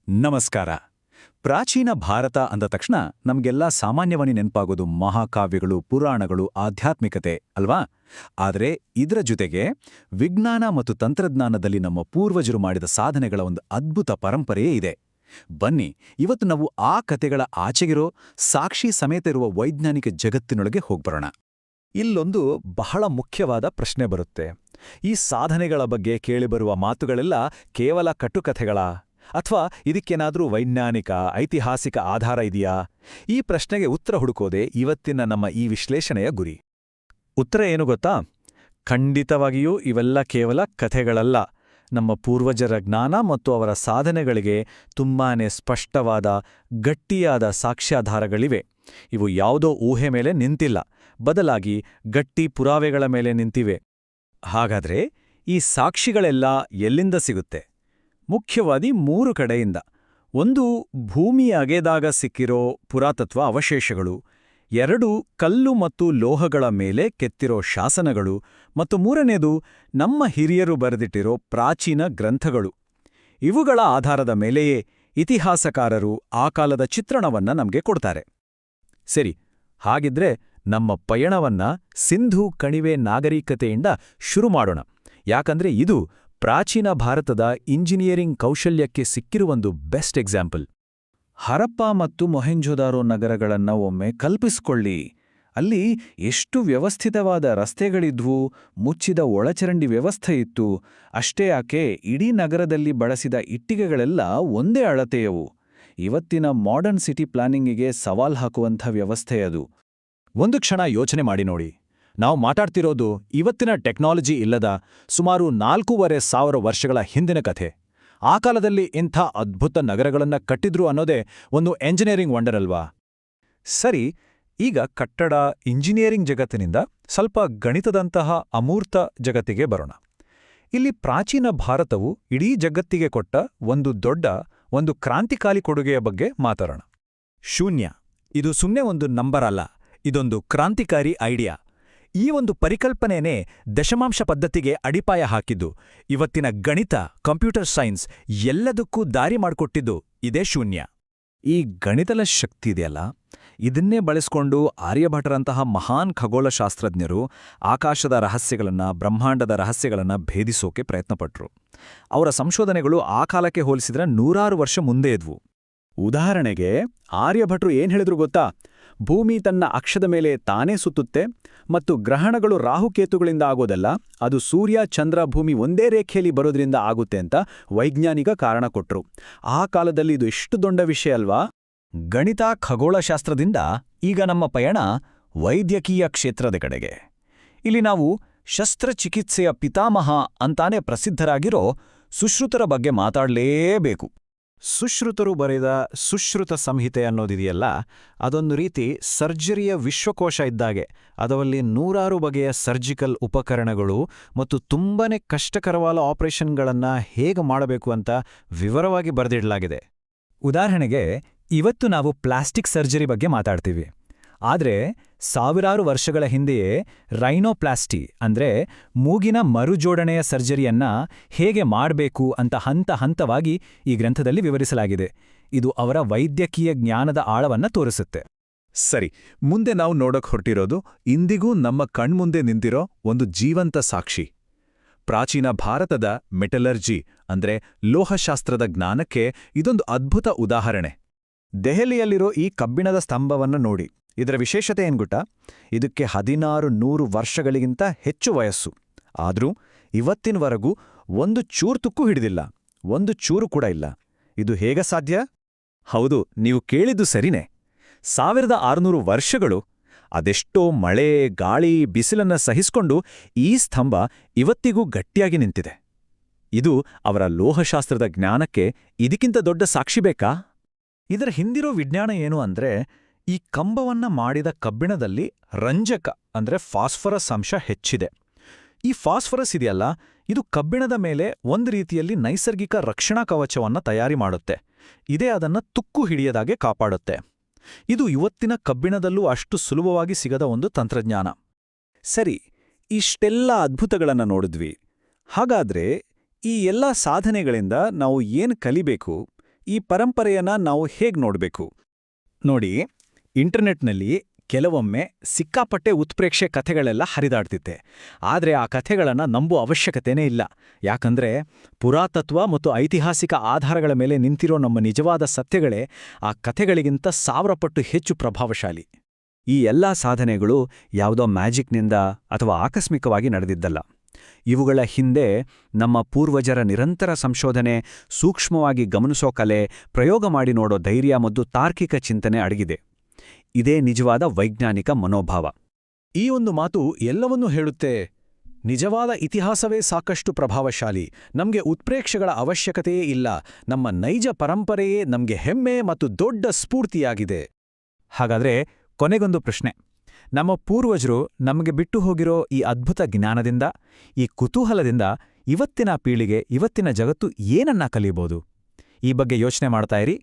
ನಮಸ್ಕಾರ. ಪ್ರಾಚೀನ ಭಾರತ ಅಂದ ತಕ್ಷಣ ನಮ್ಗೆಲ್ಲ ಸಾಮಾನ್ಯವಾಗಿ ನೆನಪಾಗೋದು ಮಹಾಕಾವ್ಯಗಳು, ಪುರಾಣಗಳು, ಆಧ್ಯಾತ್ಮಿಕತೆ ಅಲ್ವಾ? ಆದರೆ ಇದರ ಜೊತೆಗೆ ವಿಜ್ಞಾನ ಮತ್ತು ತಂತ್ರಜ್ಞಾನದಲ್ಲಿ ನಮ್ಮ ಪೂರ್ವಜರು ಮಾಡಿದ ಸಾಧನೆಗಳ ಒಂದು ಅದ್ಭುತ ಪರಂಪರೆಯೇ ಇದೆ. ಬನ್ನಿ, ಇವತ್ತು ನಾವು ಆ ಕತೆಗಳ ಆಚೆಗಿರೋ ಸಾಕ್ಷಿ ಸಮೇತ ಇರುವ ವೈಜ್ಞಾನಿಕ ಜಗತ್ತಿನೊಳಗೆ ಹೋಗ್ಬರೋಣ. ಇಲ್ಲೊಂದು ಬಹಳ ಮುಖ್ಯವಾದ ಪ್ರಶ್ನೆ ಬರುತ್ತೆ. ಈ ಸಾಧನೆಗಳ ಬಗ್ಗೆ ಕೇಳಿಬರುವ ಮಾತುಗಳೆಲ್ಲ ಕೇವಲ ಕಟ್ಟುಕಥೆಗಳಾ? ಅಥವಾ ಇದಕ್ಕೇನಾದ್ರೂ ವೈಜ್ಞಾನಿಕ, ಐತಿಹಾಸಿಕ ಆಧಾರ ಇದೆಯಾ? ಈ ಪ್ರಶ್ನೆಗೆ ಉತ್ತರ ಹುಡುಕೋದೆ ಇವತ್ತಿನ ನಮ್ಮ ಈ ವಿಶ್ಲೇಷಣೆಯ ಗುರಿ. ಉತ್ತರ ಏನು ಗೊತ್ತಾ? ಖಂಡಿತವಾಗಿಯೂ ಇವೆಲ್ಲ ಕೇವಲ ಕಥೆಗಳಲ್ಲ. ನಮ್ಮ ಪೂರ್ವಜರ ಜ್ಞಾನ ಮತ್ತು ಅವರ ಸಾಧನೆಗಳಿಗೆ ತುಂಬಾನೇ ಸ್ಪಷ್ಟವಾದ, ಗಟ್ಟಿಯಾದ ಸಾಕ್ಷ್ಯಾಧಾರಗಳಿವೆ. ಇವು ಯಾವುದೋ ಊಹೆ ಮೇಲೆ ನಿಂತಿಲ್ಲ, ಬದಲಾಗಿ ಗಟ್ಟಿ ಪುರಾವೆಗಳ ಮೇಲೆ ನಿಂತಿವೆ. ಹಾಗಾದ್ರೆ ಈ ಸಾಕ್ಷಿಗಳೆಲ್ಲ ಎಲ್ಲಿಂದ ಸಿಗುತ್ತೆ? ಮುಖ್ಯವಾಗಿ 3 ಕಡೆಯಿಂದ. ಒಂದು, ಭೂಮಿ ಅಗೆದಾಗ ಸಿಕ್ಕಿರೋ ಪುರಾತತ್ವ ಅವಶೇಷಗಳು. 2, ಕಲ್ಲು ಮತ್ತು ಲೋಹಗಳ ಮೇಲೆ ಕೆತ್ತಿರೋ ಶಾಸನಗಳು. ಮತ್ತು 3ನೇದು, ನಮ್ಮ ಹಿರಿಯರು ಬರೆದಿಟ್ಟಿರೋ ಪ್ರಾಚೀನ ಗ್ರಂಥಗಳು. ಇವುಗಳ ಆಧಾರದ ಮೇಲೆಯೇ ಇತಿಹಾಸಕಾರರು ಆ ಕಾಲದ ಚಿತ್ರಣವನ್ನ ನಮ್ಗೆ ಕೊಡ್ತಾರೆ. ಸರಿ, ಹಾಗಿದ್ರೆ ನಮ್ಮ ಪಯಣವನ್ನ ಸಿಂಧೂ ಕಣಿವೆ ನಾಗರಿಕತೆಯಿಂದ ಶುರು ಮಾಡೋಣ. ಯಾಕಂದ್ರೆ ಇದು ಪ್ರಾಚೀನ ಭಾರತದ ಇಂಜಿನಿಯರಿಂಗ್ ಕೌಶಲ್ಯಕ್ಕೆ ಸಿಕ್ಕಿರುವೊಂದು ಬೆಸ್ಟ್ ಎಕ್ಸಾಂಪಲ್. ಹರಪ್ಪ ಮತ್ತು ಮೊಹೆಂಜೊದಾರೋ ನಗರಗಳನ್ನ ಒಮ್ಮೆ ಕಲ್ಪಿಸ್ಕೊಳ್ಳಿ. ಅಲ್ಲಿ ಎಷ್ಟು ವ್ಯವಸ್ಥಿತವಾದ ರಸ್ತೆಗಳಿದ್ವು, ಮುಚ್ಚಿದ ಒಳಚರಂಡಿ ವ್ಯವಸ್ಥೆ ಇತ್ತು. ಅಷ್ಟೇ ಯಾಕೆ, ಇಡೀ ನಗರದಲ್ಲಿ ಬಳಸಿದ ಇಟ್ಟಿಗೆಗಳೆಲ್ಲ ಒಂದೇ ಅಳತೆಯವು. ಇವತ್ತಿನ ಮಾಡರ್ನ್ ಸಿಟಿ ಪ್ಲಾನಿಂಗಿಗೆ ಸವಾಲ್ ಹಾಕುವಂಥ ವ್ಯವಸ್ಥೆ ಅದು. ಒಂದು ಕ್ಷಣ ಯೋಚನೆ ಮಾಡಿ ನೋಡಿ. ನಾವು ಮಾತಾಡ್ತಿರೋದು ಇವತ್ತಿನ ಟೆಕ್ನಾಲಜಿ ಇಲ್ಲದ ಸುಮಾರು 4,500 ವರ್ಷಗಳ ಹಿಂದಿನ ಕಥೆ. ಆ ಕಾಲದಲ್ಲಿ ಇಂಥ ಅದ್ಭುತ ನಗರಗಳನ್ನ ಕಟ್ಟಿದ್ರು ಅನ್ನೋದೇ ಒಂದು ಎಂಜಿನಿಯರಿಂಗ್ ವಂಡರ್ ಅಲ್ವಾ? ಸರಿ, ಈಗ ಕಟ್ಟಡ ಇಂಜಿನಿಯರಿಂಗ್ ಜಗತ್ತಿನಿಂದ ಸ್ವಲ್ಪ ಗಣಿತದಂತಹ ಅಮೂರ್ತ ಜಗತ್ತಿಗೆ ಬರೋಣ. ಇಲ್ಲಿ ಪ್ರಾಚೀನ ಭಾರತವು ಇಡೀ ಜಗತ್ತಿಗೆ ಕೊಟ್ಟ ಒಂದು ಕ್ರಾಂತಿಕಾಲಿ ಕೊಡುಗೆಯ ಬಗ್ಗೆ ಮಾತಾಡೋಣ. ಶೂನ್ಯ. ಇದು ಸುಮ್ಮನೆ ಒಂದು ನಂಬರ್ ಅಲ್ಲ, ಇದೊಂದು ಕ್ರಾಂತಿಕಾರಿ ಐಡಿಯಾ. ಈ ಒಂದು ಪರಿಕಲ್ಪನೆನೇ ದಶಮಾಂಶ ಪದ್ಧತಿಗೆ ಅಡಿಪಾಯ ಹಾಕಿದ್ದು. ಇವತ್ತಿನ ಗಣಿತ, ಕಂಪ್ಯೂಟರ್ ಸೈನ್ಸ್ ಎಲ್ಲದಕ್ಕೂ ದಾರಿ ಮಾಡಿಕೊಟ್ಟಿದ್ದು ಇದೇ ಶೂನ್ಯ. ಈ ಗಣಿತದ ಶಕ್ತಿ ಇದೆಯಲ್ಲ, ಇದನ್ನೇ ಬಳಸ್ಕೊಂಡು ಆರ್ಯಭಟರಂತಹ ಮಹಾನ್ ಖಗೋಳಶಾಸ್ತ್ರಜ್ಞರು ಆಕಾಶದ ರಹಸ್ಯಗಳನ್ನ, ಬ್ರಹ್ಮಾಂಡದ ರಹಸ್ಯಗಳನ್ನ ಭೇದಿಸೋಕೆ ಪ್ರಯತ್ನಪಟ್ರು. ಅವರ ಸಂಶೋಧನೆಗಳು ಆ ಕಾಲಕ್ಕೆ ಹೋಲಿಸಿದ್ರೆ 100 ವರ್ಷ ಮುಂದೆ ಇದ್ವು. ಉದಾಹರಣೆಗೆ, ಆರ್ಯಭಟರು ಏನ್ ಹೇಳಿದ್ರು ಗೊತ್ತಾ? ಭೂಮಿ ತನ್ನ ಅಕ್ಷದ ಮೇಲೆ ತಾನೇ ಸುತ್ತುತ್ತೆ ಮತ್ತು ಗ್ರಹಣಗಳು ರಾಹುಕೇತುಗಳಿಂದ ಆಗೋದಲ್ಲ, ಅದು ಸೂರ್ಯ, ಚಂದ್ರ, ಭೂಮಿ ಒಂದೇ ರೇಖೆಯಲ್ಲಿ ಬರೋದ್ರಿಂದ ಆಗುತ್ತೆ ಅಂತ ವೈಜ್ಞಾನಿಕ ಕಾರಣ ಕೊಟ್ರು. ಆ ಕಾಲದಲ್ಲಿ ಇದು ಎಷ್ಟು ದೊಡ್ಡ ವಿಷಯ ಅಲ್ವಾ? ಗಣಿತ, ಖಗೋಳಶಾಸ್ತ್ರದಿಂದ ಈಗ ನಮ್ಮ ಪಯಣ ವೈದ್ಯಕೀಯ ಕ್ಷೇತ್ರದ ಕಡೆಗೆ. ಇಲ್ಲಿ ನಾವು ಶಸ್ತ್ರಚಿಕಿತ್ಸೆಯ ಪಿತಾಮಹ ಅಂತಾನೆ ಪ್ರಸಿದ್ಧರಾಗಿರೋ ಸುಶ್ರುತರ ಬಗ್ಗೆ ಮಾತಾಡಲೇಬೇಕು. ಸುಶ್ರುತರು ಬರೆದ ಸುಶ್ರುತ ಸಂಹಿತೆ ಅನ್ನೋದಿದೆಯಲ್ಲ, ಅದೊಂದು ರೀತಿ ಸರ್ಜರಿಯ ವಿಶ್ವಕೋಶ ಇದ್ದಾಗೆ. ಅದರಲ್ಲಿ 100 ಬಗೆಯ ಸರ್ಜಿಕಲ್ ಉಪಕರಣಗಳು ಮತ್ತು ತುಂಬಾನೇ ಕಷ್ಟಕರವಾದ ಆಪರೇಷನ್ಗಳನ್ನ ಹೇಗೆ ಮಾಡಬೇಕು ಅಂತ ವಿವರವಾಗಿ ಬರೆದಿಡಲಾಗಿದೆ. ಉದಾಹರಣೆಗೆ, ಇವತ್ತು ನಾವು ಪ್ಲಾಸ್ಟಿಕ್ ಸರ್ಜರಿ ಬಗ್ಗೆ ಮಾತಾಡ್ತೀವಿ. ಆದರೆ ಸಾವಿರಾರು ವರ್ಷಗಳ ಹಿಂದೆಯೇ ರೈನೋಪ್ಲಾಸ್ಟಿ ಅಂದ್ರೆ ಮೂಗಿನ ಮರುಜೋಡಣೆಯ ಸರ್ಜರಿಯನ್ನ ಹೇಗೆ ಮಾಡಬೇಕು ಅಂತ ಹಂತವಾಗಿ ಈ ಗ್ರಂಥದಲ್ಲಿ ವಿವರಿಸಲಾಗಿದೆ. ಇದು ಅವರ ವೈದ್ಯಕೀಯ ಜ್ಞಾನದ ಆಳವನ್ನ ತೋರಿಸುತ್ತೆ. ಸರಿ, ಮುಂದೆ ನಾವು ನೋಡಕ್ ಹೊರಟಿರೋದು ಇಂದಿಗೂ ನಮ್ಮ ಕಣ್ಮುಂದೆ ನಿಂತಿರೋ ಒಂದು ಜೀವಂತ ಸಾಕ್ಷಿ. ಪ್ರಾಚೀನ ಭಾರತದ ಮೆಟಲರ್ಜಿ ಅಂದ್ರೆ ಲೋಹಶಾಸ್ತ್ರದ ಜ್ಞಾನಕ್ಕೆ ಇದೊಂದು ಅದ್ಭುತ ಉದಾಹರಣೆ. ದೆಹಲಿಯಲ್ಲಿರೋ ಈ ಕಬ್ಬಿಣದ ಸ್ತಂಭವನ್ನ ನೋಡಿ. ಇದರ ವಿಶೇಷತೆ ಏನ್ಗುತ್ತಾ? ಇದಕ್ಕೆ 1600 ವರ್ಷಗಳಿಗಿಂತ ಹೆಚ್ಚು ವಯಸ್ಸು. ಆದ್ರೂ ಇವತ್ತಿನವರೆಗೂ ಒಂದು ಚೂರು ತುಕ್ಕು ಹಿಡಿದಿಲ್ಲ, ಒಂದು ಚೂರು ಕೂಡ ಇಲ್ಲ. ಇದು ಹೇಗೆ ಸಾಧ್ಯ? ಹೌದು, ನೀವು ಕೇಳಿದ್ದು ಸರಿನೇ. 1600 ವರ್ಷಗಳು. ಅದೆಷ್ಟೋ ಮಳೆ, ಗಾಳಿ, ಬಿಸಿಲನ್ನ ಸಹಿಸ್ಕೊಂಡು ಈ ಸ್ತಂಭ ಇವತ್ತಿಗೂ ಗಟ್ಟಿಯಾಗಿ ನಿಂತಿದೆ. ಇದು ಅವರ ಲೋಹಶಾಸ್ತ್ರದ ಜ್ಞಾನಕ್ಕೆ ಇದಕ್ಕಿಂತ ದೊಡ್ಡ ಸಾಕ್ಷಿ ಬೇಕಾ? ಇದರ ಹಿಂದಿರೋ ವಿಜ್ಞಾನ ಏನು ಅಂದ್ರೆ, ಈ ಕಂಬವನ್ನ ಮಾಡಿದ ಕಬ್ಬಿಣದಲ್ಲಿ ರಂಜಕ ಅಂದ್ರೆ ಫಾಸ್ಫರಸ್ ಅಂಶ ಹೆಚ್ಚಿದೆ. ಈ ಫಾಸ್ಫರಸ್ ಇದೆಯಲ್ಲ, ಇದು ಕಬ್ಬಿಣದ ಮೇಲೆ ಒಂದು ರೀತಿಯಲ್ಲಿ ನೈಸರ್ಗಿಕ ರಕ್ಷಣಾ ಕವಚವನ್ನ ತಯಾರಿ ಮಾಡುತ್ತೆ. ಇದೇ ಅದನ್ನ ತುಕ್ಕು ಹಿಡಿಯದಾಗೆ ಕಾಪಾಡುತ್ತೆ. ಇದು ಇವತ್ತಿನ ಕಬ್ಬಿಣದಲ್ಲೂ ಅಷ್ಟು ಸುಲಭವಾಗಿ ಸಿಗದ ಒಂದು ತಂತ್ರಜ್ಞಾನ. ಸರಿ, ಇಷ್ಟೆಲ್ಲ ಅದ್ಭುತಗಳನ್ನ ನೋಡಿದ್ವಿ. ಹಾಗಾದ್ರೆ ಈ ಎಲ್ಲ ಸಾಧನೆಗಳಿಂದ ನಾವು ಏನು ಕಲಿಬೇಕು? ಈ ಪರಂಪರೆಯನ್ನ ನಾವು ಹೇಗ್ ನೋಡ್ಬೇಕು? ನೋಡಿ, ಇಂಟರ್ನೆಟ್ನಲ್ಲಿ ಕೆಲವೊಮ್ಮೆ ಸಿಕ್ಕಾಪಟ್ಟೆ ಉತ್ಪ್ರೇಕ್ಷೆ ಕಥೆಗಳೆಲ್ಲ ಹರಿದಾಡ್ತಿತ್ತೆ. ಆದ್ರೆ ಆ ಕಥೆಗಳನ್ನ ನಂಬುವ ಅವಶ್ಯಕತೆನೇ ಇಲ್ಲ. ಯಾಕಂದ್ರೆ ಪುರಾತತ್ವ ಮತ್ತು ಐತಿಹಾಸಿಕ ಆಧಾರಗಳ ಮೇಲೆ ನಿಂತಿರೋ ನಮ್ಮ ನಿಜವಾದ ಸತ್ಯಗಳೇ ಆ ಕಥೆಗಳಿಗಿಂತ 1000 ಪಟ್ಟು ಹೆಚ್ಚು ಪ್ರಭಾವಶಾಲಿ. ಈ ಎಲ್ಲಾ ಸಾಧನೆಗಳು ಯಾವುದೋ ಮ್ಯಾಜಿಕ್ನಿಂದ ಅಥವಾ ಆಕಸ್ಮಿಕವಾಗಿ ನಡೆದಿದ್ದಲ್ಲ. ಇವುಗಳ ಹಿಂದೆ ನಮ್ಮ ಪೂರ್ವಜರ ನಿರಂತರ ಸಂಶೋಧನೆ, ಸೂಕ್ಷ್ಮವಾಗಿ ಗಮನಿಸೋ ಕಲೆ, ಪ್ರಯೋಗ ಮಾಡಿ ನೋಡೋ ಧೈರ್ಯ ಮತ್ತು ತಾರ್ಕಿಕ ಚಿಂತನೆ ಅಡಗಿದೆ. ಇದೇ ನಿಜವಾದ ವೈಜ್ಞಾನಿಕ ಮನೋಭಾವ. ಈ ಒಂದು ಮಾತು ಎಲ್ಲವನ್ನೂ ಹೇಳುತ್ತೆ. ನಿಜವಾದ ಇತಿಹಾಸವೇ ಸಾಕಷ್ಟು ಪ್ರಭಾವಶಾಲಿ. ನಮಗೆ ಉತ್ಪ್ರೇಕ್ಷೆಗಳ ಅವಶ್ಯಕತೆಯೇ ಇಲ್ಲ. ನಮ್ಮ ನೈಜ ಪರಂಪರೆಯೇ ನಮಗೆ ಹೆಮ್ಮೆ ಮತ್ತು ದೊಡ್ಡ ಸ್ಫೂರ್ತಿಯಾಗಿದೆ. ಹಾಗಾದ್ರೆ ಕೊನೆಗೊಂದು ಪ್ರಶ್ನೆ. ನಮ್ಮ ಪೂರ್ವಜರು ನಮಗೆ ಬಿಟ್ಟು ಹೋಗಿರೋ ಈ ಅದ್ಭುತ ಜ್ಞಾನದಿಂದ, ಈ ಕುತೂಹಲದಿಂದ ಇವತ್ತಿನ ಪೀಳಿಗೆ, ಇವತ್ತಿನ ಜಗತ್ತು ಏನನ್ನ ಕಲಿಯಬಹುದು? ಈ ಬಗ್ಗೆ ಯೋಚನೆ ಮಾಡ್ತಾ ಇರಿ.